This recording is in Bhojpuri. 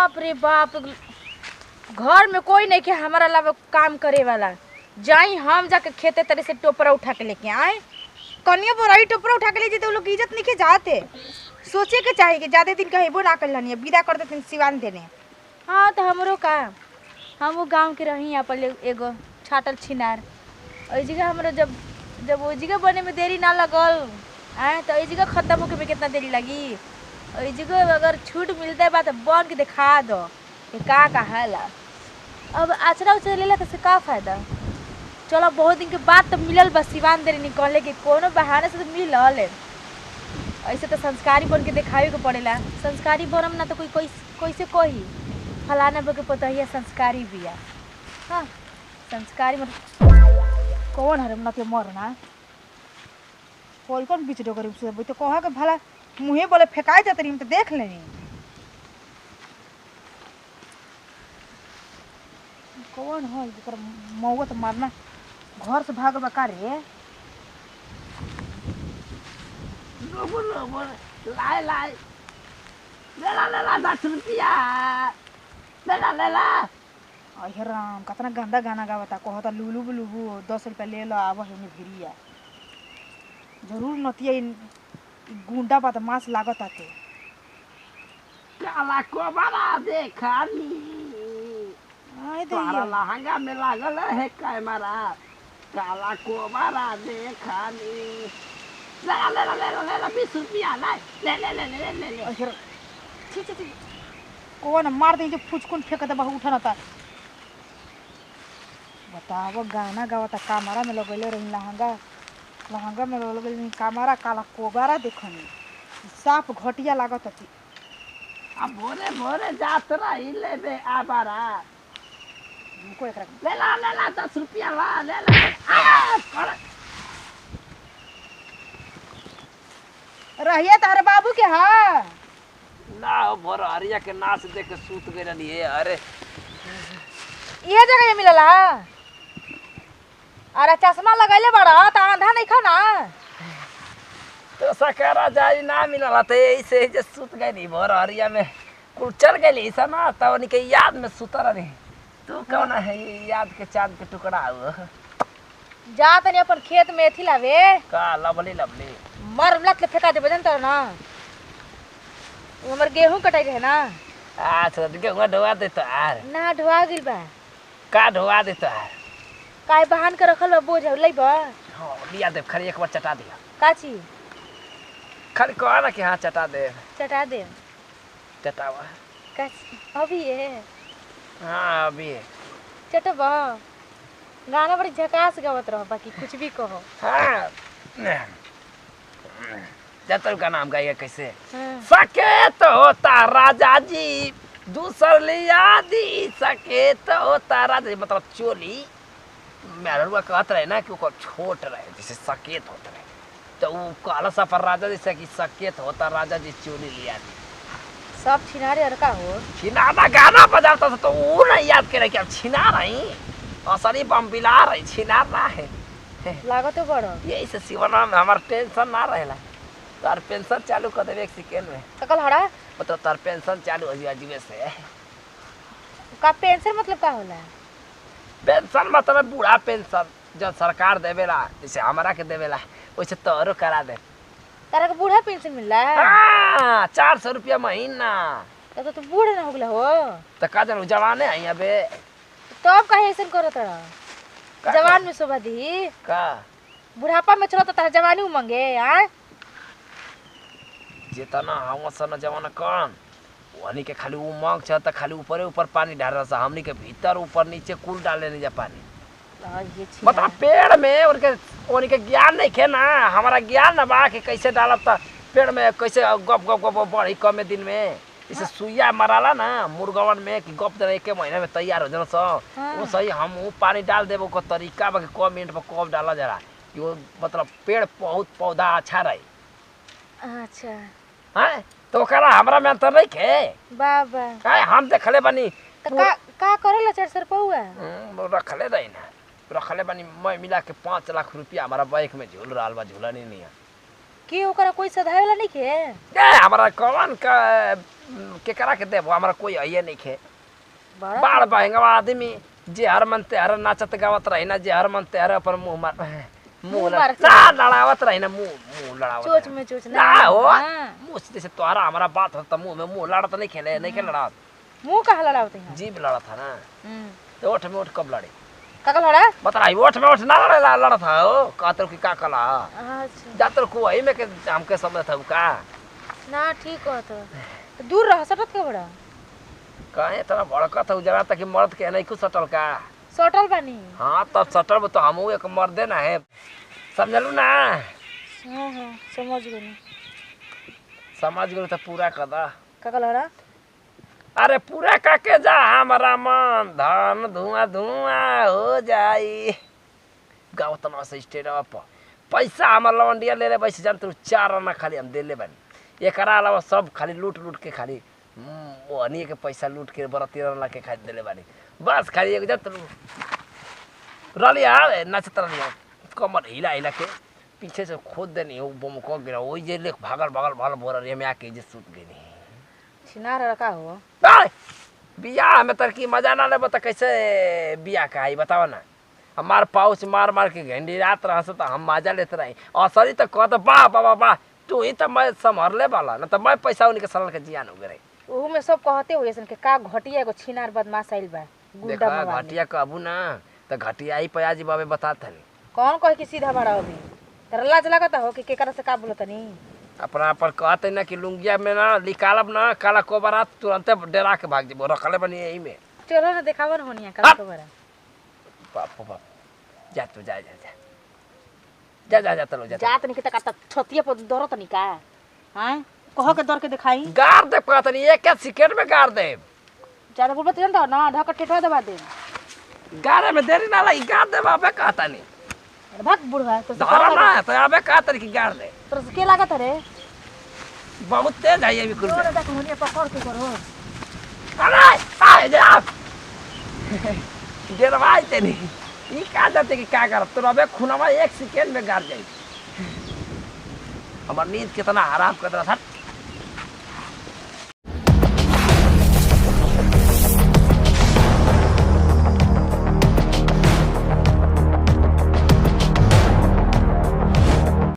बाप रे बाप, घर में कोई नहीं के हमारा अलावा काम करे वाला। जाई हम जाके खेते तरह से टोपरा उठा के लेके आए। कनिया बोराई टोपरा उठा के ले जेते, वो लोग इज्जत नहीं के जाते। सोचे के चाहिए कि ज्यादा दिन कहेबो ना कर लनी, विदा कर देते सिवान देने। हाँ तो हमरो का, हम वो गांव के रही यहाँ पर एगो छाटल छिनार। ओई जगह हमरो जब वो जगह बने में देरी ना लगल आए तो ओई जगह खत्म होके में कितना देरी लगी। ओई जगह अगर छूट मिलता है बात बन के दिखा दो कि का कहाला। अब आचरा उचरा लेला से का फायदा। चलो बहुत दिन के बाद तो मिलल बस सिवान देरी निकले के कोनो बहाने से तो मिलल। ऐसे तो संस्कारी बन के दिखावे के पड़ेला। संस्कारी बनम ना तो कोई कैसे कही फलाना बके पता है संस्कारी बिया। हाँ संस्कारी मतलब कौन हरम ना के मरना कौन बीच डोकर से तो कहा के भला मुँहे बोले फेंकाई जाते रही तो देख लेनी। कौन हो जकर मौत तो मारना घर से भाग बका रे। लाए लाए ले ला 10 रुपया ले ला। अहे राम कितना गंदा गाना गावता, कहता लुलू बुलुबू 10 रुपया ले लो आब है भिरिया। जरूर नतिया गुंडा बदमाश लागत आते। काला कोबरा देखानी तारा लहंगा में लागल है कैमरा। काला कोबरा देखानी ले 20 रुपया ले। छी कौन मार दे जो फुचकुन फेंक दे बहु उठा था। बताओ गाना गावता कैमरा में लगले रही लहंगा में लगल कैमरा। काला कोबरा देखनी साफ घटिया लागत थी। अब भोरे भोरे जात रही लेबे आबारा। हमको एकरा ले ला 10 रुपया ले रहिए तारे बाबू के। हाँ ना भोर हरिया के नाच देख के सूत गए रही है। अरे ये जगह ये मिलला। अरे चश्मा लगैले बड़ा तो आंधा नहीं खाना तो सकरा जाई ना मिलला तो ऐसे जे सूत गई नहीं भोर हरिया में कुल चल गई ऐसा ना तो उनके याद में सुतर रही। तू कौन है ये याद के चांद के टुकड़ा हुआ जा तनी अपन खेत में एथी लावे का लवली मर लत फेंका दे बजन तर ना। हमर गेहूं कटाई रहे ना। अच्छा गेहूं ढोआ दे तो यार ना ढोआ गिल बा। का ढोआ दे तो यार काय बहान के रखल बा बोझ लइबा। हां लिया दे खरी एक बार चटा दिया। का चीज खरी कहा ना कि हाँ चटा दे चटा दे चटावा का अभी है। हाँ अभी चटबा गाना बड़ी झकास गावत रहो बाकी कुछ भी कहो। हाँ जतल का नाम गाइए कैसे। हाँ। सकेत होता राजा जी दूसर लिया दी। सकेत होता राजा जी मतलब चोली मेहरुआ कहत रहे ना कि ओकर छोट रहे जैसे सकेत होता रहे तो वो कहला सा पर राजा जी से कि सकेत होता राजा जी चोली लिया दी। सब छिनारे अरका हो छिनाना गाना बजाता था तो वो नहीं याद करे कि अब छिना रही असली बम बिला रही छिना रहा है। लागत तो बड़ो यही से सिवना में हमार टेंशन ना रहेला। तार पेंशन चालू कर देवे एक सेकेंड में सकल हड़ा मतलब तार पेंशन चालू हो जाए जीवे से। का पेंशन मतलब का होला। पेंशन मतलब बूढ़ा पेंशन जो सरकार देवेला जैसे हमारा के देवेला वैसे तोरो करा दे। तारा के बूढ़ा पेंशन मिलला हाँ 400 रुपया महीना। तो बूढ़े ना हो गला हो तो का जानू जवाने आई अबे तब काहे ऐसन करत रहा। जवान में शोभा दी का बुढ़ापा में चलो तो तारा जवानी उमंगे। हाँ जितना हम सन जवान कौन वही के खाली उमंग छ त खाली ऊपर ऊपर पानी डाल रहा हमनी के भीतर ऊपर नीचे कुल डाले नहीं जा पानी। बता पेड़ में उनके ज्ञान नहीं खे ना हमारा ज्ञान ना बा कि कैसे डालब त पेड़ में कैसे गप गप गप बढ़ी कम दिन में इसे सुइया मराला ना मुर्गवन में कि गप दे 1 महीना में तैयार हो जाना सो। वो सही हम वो पानी डाल देबो को तरीका बा कि कम मिनट में कब डाला जरा कि वो मतलब पेड़ बहुत पौधा अच्छा रही। अच्छा हाँ तो ओकरा हमरा में अंतर नहीं खे बाबा काय हम देखले बनी तो का करेला 400 रुपया रखले रही ना रखले बनी मैं मिला के 5 लाख रुपया हमारा बैंक में झूल रहा बा झूला नहीं के ओकरा कोई सधाए वाला नहीं के? ए हमरा कौन का के करा के देबो, हमरा कोई आइए नहीं खे। बड़ा बाड़ बहंगवा आदमी जे हर मन ते हर नाचत गावत रही ना, जे हर मन ते हर अपन मुंह मार मुंह मार ना लड़ावत रही ना, मुंह लड़ावत चोच रही। में चोच ना हो हाँ। मुंह से तोहरा हमारा बात होता, मुंह में मुंह लड़त नहीं खेले, नहीं के लड़ात, मुंह कहाँ लड़ावते हैं? जीभ लड़त था ना। तो ओठ में ओठ कब लड़े का लड़ा? बताई, ओठ में ओठ ना लड़े लड़त था हो कहतर की का कला अच्छा जातर को वही में के हमके समझ था का ना ठीक हो तो दूर रह सटत के बड़ा कहे इतना भड़का था जरा तक मर्द के नहीं कुछ सटल का। सटल बानी। हाँ तब सटल तो हमहू एक मर्दे ना है, समझलू ना। हाँ हाँ समझ गई। समझ गए तो पूरा कदा का लड़ा? अरे पूरा काके जा हमारा मन धन धुआं धुआं हो जाई। गाँव तना से स्टेडियम पर पैसा हमार लवंडिया ले ले बैसे जान तू 4 आना खाली हम दे ले बानी, एकरा अलावा सब खाली लूट लूट के खाली ओहनी के पैसा लूट के 13 लाख के खाली दे ले बानी। बस खाली एक जान तू रलिया नाचत रलिया कमर हिला हिला के पीछे से खोद देनी वो बम को गिरा वही जे ले भागल भागल भागल बोर रे में आके जे सूत गई। छिनार रखा हो बियाह में तरकी मजा ना लेबो त कैसे बियाह का आई बताओ ना। हमार पाउच मार मार के घंडी रात रह तो हम मजा लेते रही असली तो कहते वाह बाबा वाह तू ही तो मैं संभरले वाला ना, तो मैं पैसा उनके सरल के जियान हो गए। ओहू में सब कहते हुए सन के का घटिया एगो छिनार बदमाश आइल बा गुंडा देखा मवाली। घटिया कहबू ना तो घटिया ही पयाजी बाबे बताते नहीं। कौन कह के सीधा बड़ा अभी तेरा लाज लगता हो कि केकरा से का बोलत नहीं? अपना पर कहते ना कि लुंगिया में ना निकालब ना काला कोबरा तुरंते डरा के भाग जेबो रखले बनी यही में। चलो ना देखावा ना होनिया का तो बड़ा बाप बाप जा तू जा जा जा जा जा चलो जा जात नहीं के तक छतिया पर दरत नहीं का हैं कह के दर के दिखाई गार दे कहते नहीं एक सेकंड में गार दे ज्यादा बोलबत जानता ना ढक टेटवा दबा दे गारे में देरी ना लगी गार दे बाबे कहता नहीं भाग बुढ़वा तो धारा ना है तो अबे कहता नहीं कि गार दे तो के लागत रे बहुत तेज है ये भी कुछ जोर देख होनिया पकड़ के करो। अरे आए जा डरवाई ते नहीं ई का जाते कि क्या कर तो अबे खुनवा 1 सेकंड में गार जाई। हमार नींद कितना हराम कर रहा था।